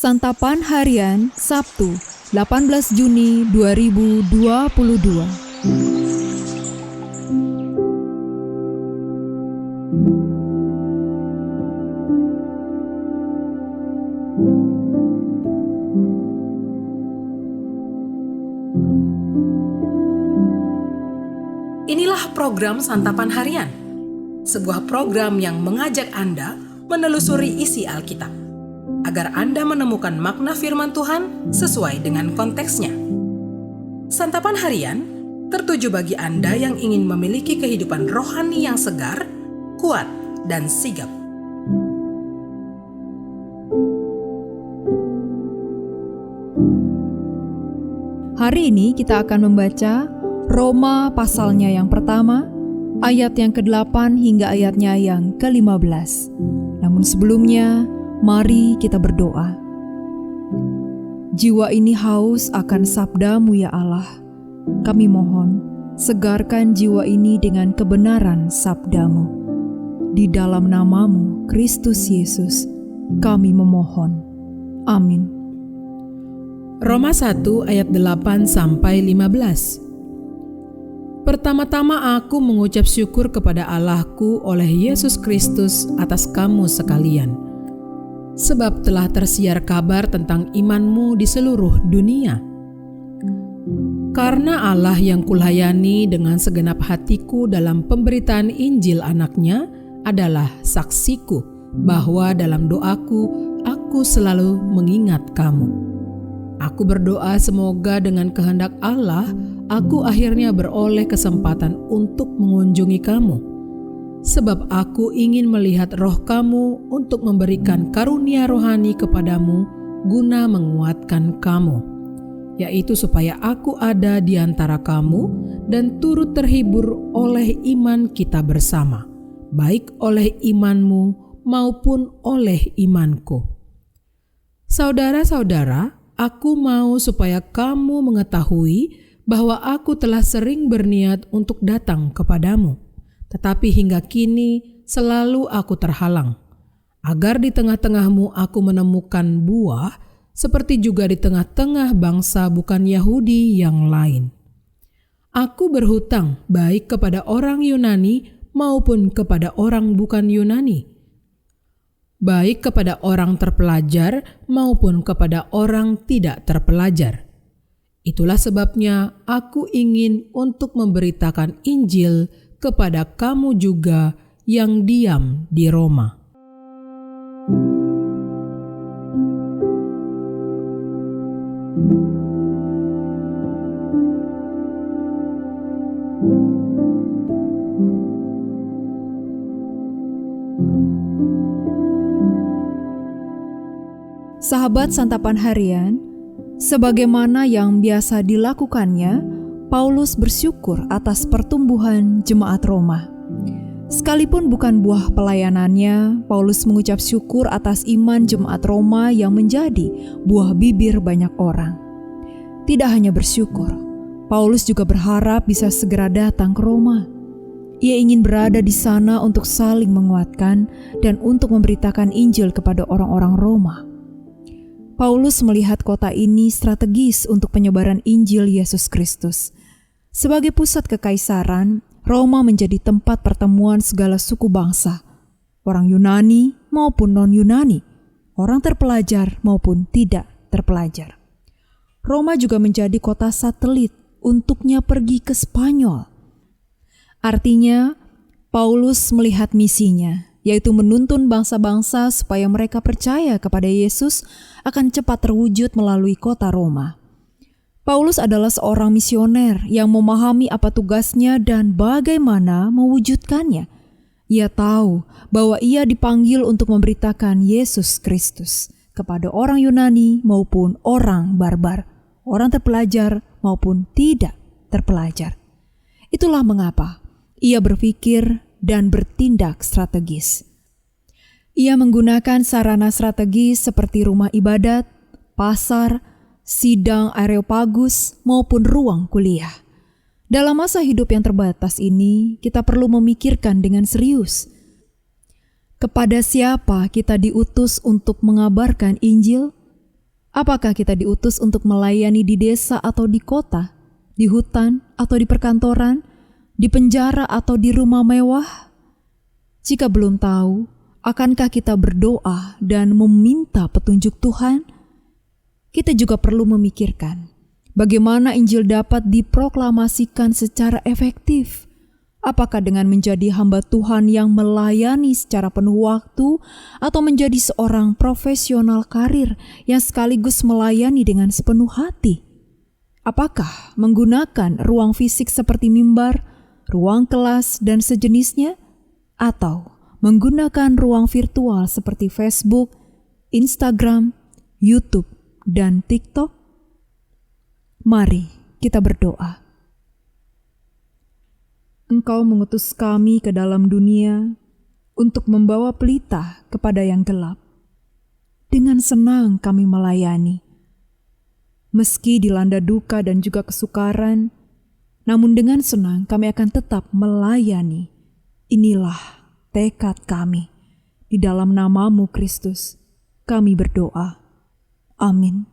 Santapan Harian Sabtu, 18 Juni 2022. Inilah program Santapan Harian, sebuah program yang mengajak Anda menelusuri isi Alkitab, agar Anda menemukan makna firman Tuhan sesuai dengan konteksnya. Santapan Harian tertuju bagi Anda yang ingin memiliki kehidupan rohani yang segar, kuat, dan sigap. Hari ini kita akan membaca Roma pasalnya yang pertama, ayat yang ke-8 hingga ayatnya yang ke-15. Namun sebelumnya, mari kita berdoa. Jiwa ini haus akan sabda-Mu ya Allah. Kami mohon, segarkan jiwa ini dengan kebenaran sabda-Mu. Di dalam nama-Mu, Kristus Yesus, kami memohon. Amin. Roma 1 ayat 8-15. Pertama-tama aku mengucap syukur kepada Allahku oleh Yesus Kristus atas kamu sekalian, sebab telah tersiar kabar tentang imanmu di seluruh dunia. Karena Allah yang kulayani dengan segenap hatiku dalam pemberitaan Injil anaknya adalah saksiku bahwa dalam doaku aku selalu mengingat kamu. Aku berdoa semoga dengan kehendak Allah, aku akhirnya beroleh kesempatan untuk mengunjungi kamu. Sebab aku ingin melihat roh kamu untuk memberikan karunia rohani kepadamu guna menguatkan kamu. Yaitu supaya aku ada di antara kamu dan turut terhibur oleh iman kita bersama, baik oleh imanmu maupun oleh imanku. Saudara-saudara, aku mau supaya kamu mengetahui bahwa aku telah sering berniat untuk datang kepadamu, tetapi hingga kini selalu aku terhalang, agar di tengah-tengahmu aku menemukan buah, seperti juga di tengah-tengah bangsa bukan Yahudi yang lain. Aku berhutang baik kepada orang Yunani maupun kepada orang bukan Yunani, baik kepada orang terpelajar maupun kepada orang tidak terpelajar. Itulah sebabnya aku ingin untuk memberitakan Injil kepada kamu juga yang diam di Roma. Sahabat Santapan Harian, sebagaimana yang biasa dilakukannya, Paulus bersyukur atas pertumbuhan jemaat Roma. Sekalipun bukan buah pelayanannya, Paulus mengucap syukur atas iman jemaat Roma yang menjadi buah bibir banyak orang. Tidak hanya bersyukur, Paulus juga berharap bisa segera datang ke Roma. Ia ingin berada di sana untuk saling menguatkan dan untuk memberitakan Injil kepada orang-orang Roma. Paulus melihat kota ini strategis untuk penyebaran Injil Yesus Kristus. Sebagai pusat kekaisaran, Roma menjadi tempat pertemuan segala suku bangsa, orang Yunani maupun non-Yunani, orang terpelajar maupun tidak terpelajar. Roma juga menjadi kota satelit untuknya pergi ke Spanyol. Artinya, Paulus melihat misinya, yaitu menuntun bangsa-bangsa supaya mereka percaya kepada Yesus akan cepat terwujud melalui kota Roma. Paulus adalah seorang misioner yang memahami apa tugasnya dan bagaimana mewujudkannya. Ia tahu bahwa ia dipanggil untuk memberitakan Yesus Kristus kepada orang Yunani maupun orang barbar, orang terpelajar maupun tidak terpelajar. Itulah mengapa ia berpikir dan bertindak strategis. Ia menggunakan sarana strategis seperti rumah ibadat, pasar, sidang Areopagus, maupun ruang kuliah. Dalam masa hidup yang terbatas ini, kita perlu memikirkan dengan serius. Kepada siapa kita diutus untuk mengabarkan Injil? Apakah kita diutus untuk melayani di desa atau di kota, di hutan atau di perkantoran, di penjara atau di rumah mewah? Jika belum tahu, akankah kita berdoa dan meminta petunjuk Tuhan? Kita juga perlu memikirkan bagaimana Injil dapat diproklamasikan secara efektif. Apakah dengan menjadi hamba Tuhan yang melayani secara penuh waktu atau menjadi seorang profesional karir yang sekaligus melayani dengan sepenuh hati? Apakah menggunakan ruang fisik seperti mimbar, ruang kelas, dan sejenisnya? Atau menggunakan ruang virtual seperti Facebook, Instagram, YouTube, dan TikTok? Mari kita berdoa. Engkau mengutus kami ke dalam dunia untuk membawa pelita kepada yang gelap. Dengan senang kami melayani. Meski dilanda duka dan juga kesukaran, namun dengan senang kami akan tetap melayani. Inilah tekad kami. Di dalam nama-Mu Kristus, kami berdoa. Amin.